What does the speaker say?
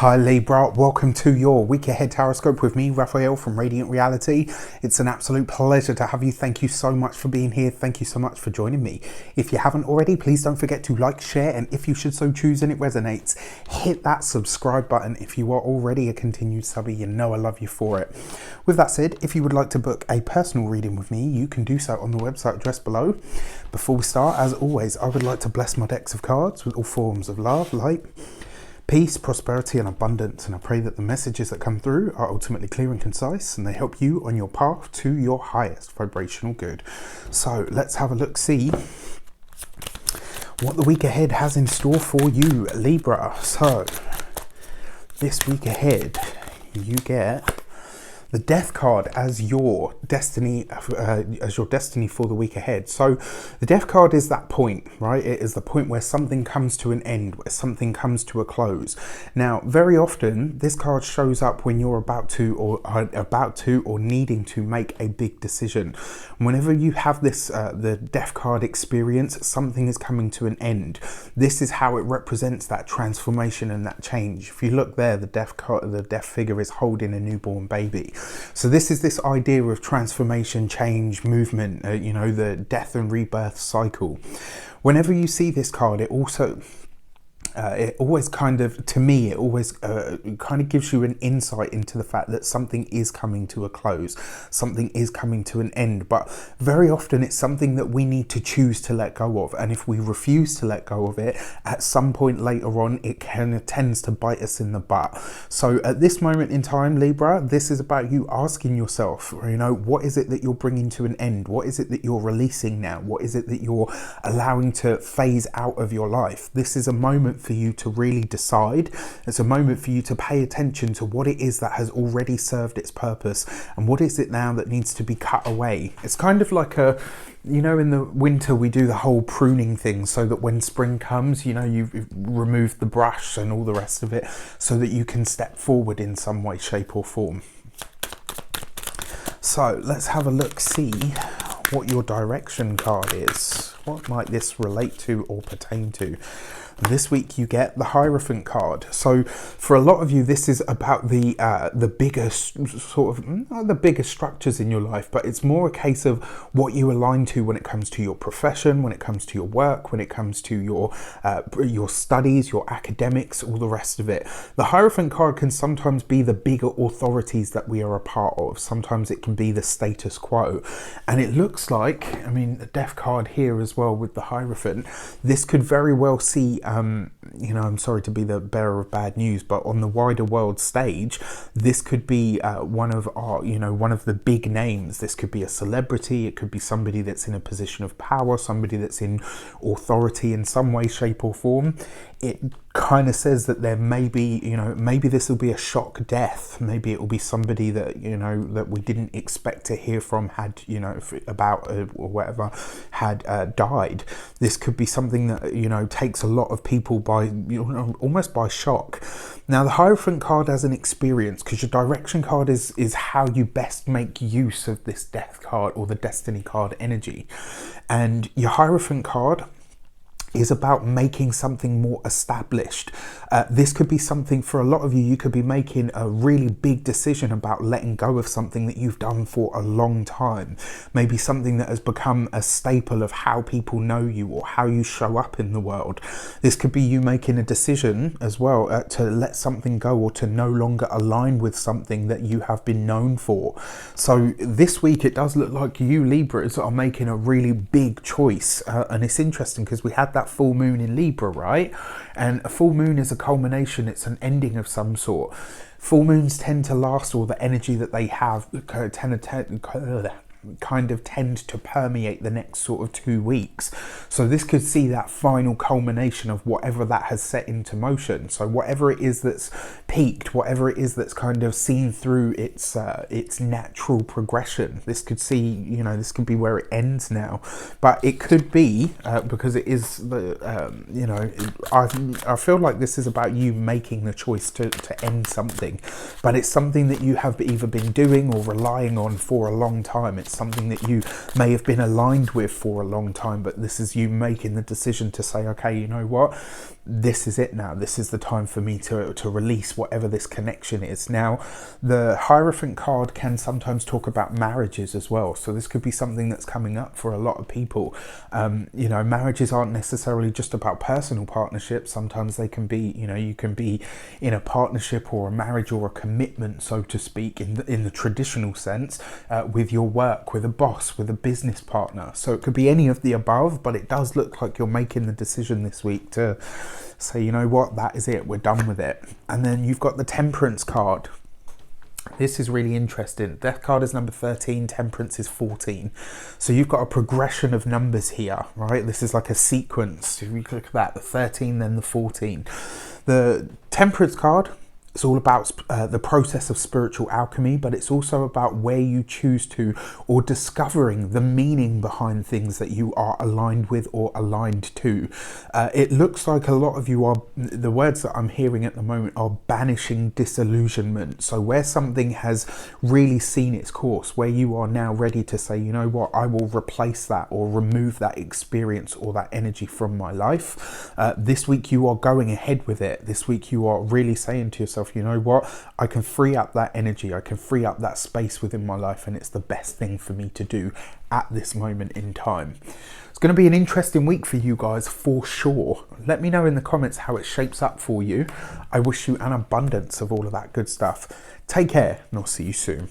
Hi Libra, welcome to your week ahead horoscope with me, Raphael from Radiant Reality. It's an absolute pleasure to have you. Thank you so much for being here. Thank you so much for joining me. If you haven't already, please don't forget to like, share, and if you should so choose and it resonates, hit that subscribe button. If you are already a continued subby, you know I love you for it. With that said, if you would like to book a personal reading with me, you can do so on the website address below. Before we start, as always, I would like to bless my decks of cards with all forms of love, light, peace, prosperity, and abundance, and I pray that the messages that come through are ultimately clear and concise, and they help you on your path to your highest vibrational good. So let's have a look, see what the week ahead has in store for you, Libra. So this week ahead, you get the Death card as your destiny, for the week ahead. So the Death card is that point, right? It is the point where something comes to an end, where something comes to a close. Now, very often this card shows up when you're about to or needing to make a big decision. Whenever you have this, the Death card experience, something is coming to an end. This is how it represents that transformation and that change. If you look there, the Death figure is holding a newborn baby. So this is this idea of transformation, change, movement, you know, the death and rebirth cycle. Whenever you see this card, it also it always kind of, to me, it always kind of gives you an insight into the fact that something is coming to a close, something is coming to an end. But very often it's something that we need to choose to let go of, and if we refuse to let go of it, at some point later on it kind of tends to bite us in the butt. So at this moment in time, Libra, this is about you asking yourself, you know, what is it that you're bringing to an end? What is it that you're releasing now? What is it that you're allowing to phase out of your life? This is a moment for you to really decide. It's a moment for you to pay attention to what it is that has already served its purpose and what is it now that needs to be cut away. It's kind of like a, you know, in the winter we do the whole pruning thing so that when spring comes, you know, you've removed the brush and all the rest of it so that you can step forward in some way, shape or form. So let's have a look, see what your direction card is. What might this relate to or pertain to? This week you get the Hierophant card. So for a lot of you, this is about the biggest sort of, not the biggest structures in your life, but it's more a case of what you align to when it comes to your profession, when it comes to your work, when it comes to your studies, your academics, all the rest of it. The Hierophant card can sometimes be the bigger authorities that we are a part of. Sometimes it can be the status quo. And it looks like, I mean, the Death card here as well with the Hierophant, this could very well see, you know, I'm sorry to be the bearer of bad news, but on the wider world stage, this could be one of the big names. This could be a celebrity. It could be somebody that's in a position of power, somebody that's in authority in some way, shape or form. It kind of says that there may be, you know, maybe this will be a shock death. Maybe it will be somebody that, you know, that we didn't expect to hear from had, you know, about or whatever, had died. This could be something that, you know, takes a lot of people by, you know, almost by shock. Now the Hierophant card as an experience, because your direction card is how you best make use of this Death card or the Destiny card energy. And your Hierophant card is about making something more established. This could be something for a lot of you. You could be making a really big decision about letting go of something that you've done for a long time. Maybe something that has become a staple of how people know you or how you show up in the world. This could be you making a decision as well to let something go or to no longer align with something that you have been known for. So this week it does look like you Libras are making a really big choice, and it's interesting because we had that full moon in Libra, right? And a full moon is a culmination, it's an ending of some sort. Full moons tend to last, or the energy that they have kind of tend to permeate the next sort of 2 weeks. So this could see that final culmination of whatever that has set into motion. So whatever it is that's peaked, whatever it is that's kind of seen through its natural progression, this could see, you know, this could be where it ends now. But it could be because it is the you know, I feel like this is about you making the choice to end something, but it's something that you have either been doing or relying on for a long time. It's something that you may have been aligned with for a long time, but this is you making the decision to say, okay, you know what, this is it now. This is the time for me to release whatever this connection is. Now, the Hierophant card can sometimes talk about marriages as well. So this could be something that's coming up for a lot of people. You know, marriages aren't necessarily just about personal partnerships. Sometimes they can be, you know, you can be in a partnership or a marriage or a commitment, so to speak, in the traditional sense, with your work, with a boss, with a business partner. So it could be any of the above, but it does look like you're making the decision this week to say, you know what, that is it, we're done with it. And then you've got the Temperance card. This is really interesting. Death card is number 13, Temperance is 14. So you've got a progression of numbers here, right? This is like a sequence. If you look at that, the 13, then the 14. The Temperance card, it's all about the process of spiritual alchemy, but it's also about where you choose to, or discovering the meaning behind things that you are aligned with or aligned to. It looks like a lot of you are, the words that I'm hearing at the moment are banishing disillusionment. So where something has really seen its course, where you are now ready to say, you know what, I will replace that or remove that experience or that energy from my life. This week you are going ahead with it. This week you are really saying to yourself, you know what, I can free up that energy, I can free up that space within my life, and it's the best thing for me to do at this moment in time. It's going to be an interesting week for you guys for sure. Let me know in the comments how it shapes up for you. I wish you an abundance of all of that good stuff. Take care, and I'll see you soon.